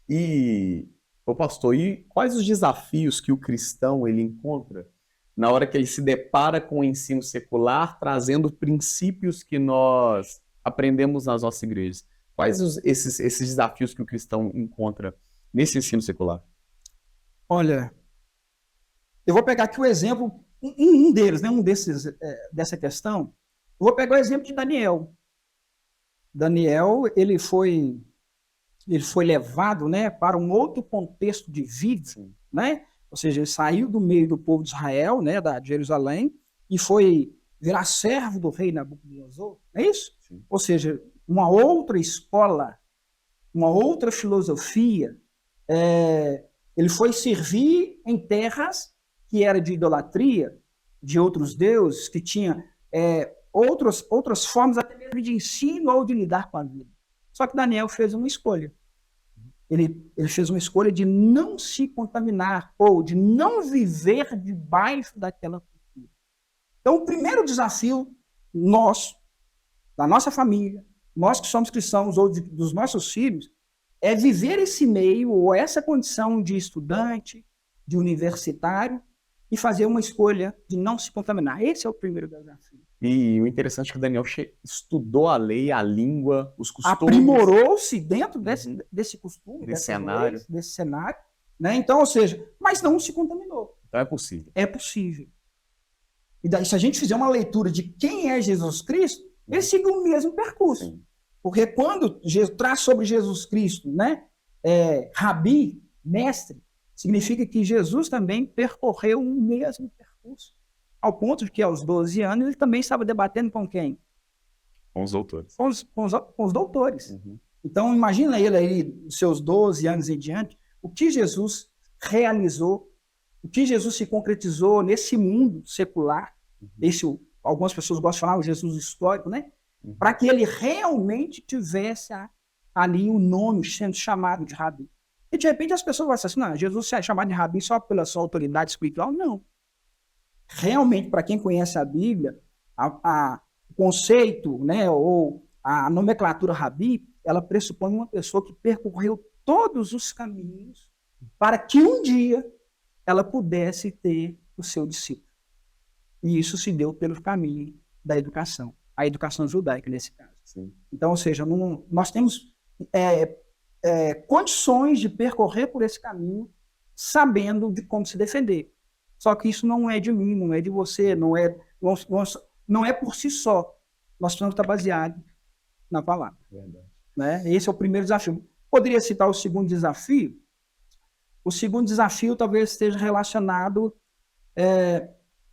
E, ô pastor, e quais os desafios que o cristão ele encontra na hora que ele se depara com o ensino secular, trazendo princípios que nós aprendemos nas nossas igrejas? Quais esses desafios que o cristão encontra nesse ensino secular? Olha, eu vou pegar aqui o exemplo, um deles, né, dessa questão. Eu vou pegar o exemplo de Daniel. Daniel, ele foi levado, né, para um outro contexto de vida, Sim, né? Ou seja, ele saiu do meio do povo de Israel, né, de Jerusalém, e foi virar servo do rei Nabucodonosor, não é isso? sim. Ou seja, uma outra escola, uma outra filosofia. Ele foi servir em terras que era de idolatria, de outros deuses, que tinha outras formas até mesmo de ensino ou de lidar com a vida. Só que Daniel fez uma escolha. Ele fez uma escolha de não se contaminar ou de não viver debaixo daquela cultura. Então, o primeiro desafio nosso, da nossa família, nós que somos cristãos ou dos nossos filhos, é viver esse meio ou essa condição de estudante, de universitário e fazer uma escolha de não se contaminar. Esse é o primeiro desafio. E o interessante é que o Daniel estudou a lei, a língua, os costumes Aprimorou-se dentro desse costume, desse dessas cenário. leis, desse cenário, né? Então, ou seja, mas não se contaminou. Então é possível. É possível. E daí, se a gente fizer uma leitura de quem é Jesus Cristo, ele seguiu o mesmo percurso. Sim. Porque quando traz sobre Jesus Cristo, né, rabi, mestre, significa que Jesus também percorreu o mesmo percurso. Ao ponto de que, aos 12 anos, ele também estava debatendo com quem? Com os doutores. Com os doutores. Uhum. Então, imagina ele aí, seus 12 anos em diante, o que Jesus realizou, o que Jesus se concretizou nesse mundo secular, algumas pessoas gostam de falar o Jesus histórico, né? Uhum. Para que ele realmente tivesse ali o nome sendo chamado de rabi. E de repente as pessoas vão assim, não, Jesus é chamado de rabi só pela sua autoridade espiritual? Não. Realmente, para quem conhece a Bíblia, o conceito, né, ou a nomenclatura rabi, ela pressupõe uma pessoa que percorreu todos os caminhos para que um dia ela pudesse ter o seu discípulo. E isso se deu pelo caminho da educação, a educação judaica nesse caso. Sim. Então, ou seja, nós temos condições de percorrer por esse caminho sabendo de como se defender. Só que isso não é de mim, não é de você, não é por si só. Nós precisamos estar baseados na palavra. Verdade. Né? Esse é o primeiro desafio. Poderia citar o segundo desafio? O segundo desafio talvez esteja relacionado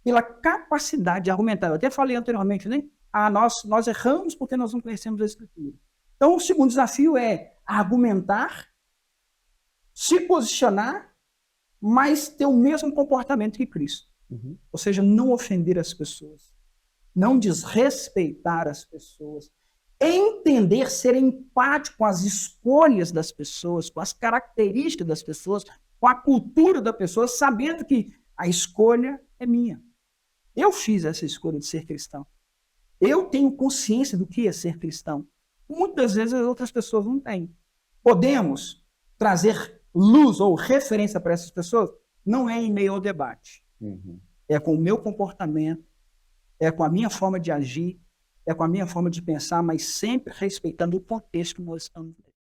pela capacidade de argumentar. Eu até falei anteriormente, né? Nós erramos porque nós não conhecemos a Escritura. Então, o segundo desafio é argumentar, se posicionar, mas ter o mesmo comportamento que Cristo. Uhum. Ou seja, não ofender as pessoas, não desrespeitar as pessoas, entender, ser empático com as escolhas das pessoas, com as características das pessoas, com a cultura da pessoa, sabendo que a escolha é minha. Eu fiz essa escolha de ser cristão. Eu tenho consciência do que é ser cristão. Muitas vezes as outras pessoas não têm. Podemos trazer luz ou referência para essas pessoas? Não é em meio ao debate. Uhum. É com o meu comportamento, é com a minha forma de agir, é com a minha forma de pensar, mas sempre respeitando o contexto que nós estamos.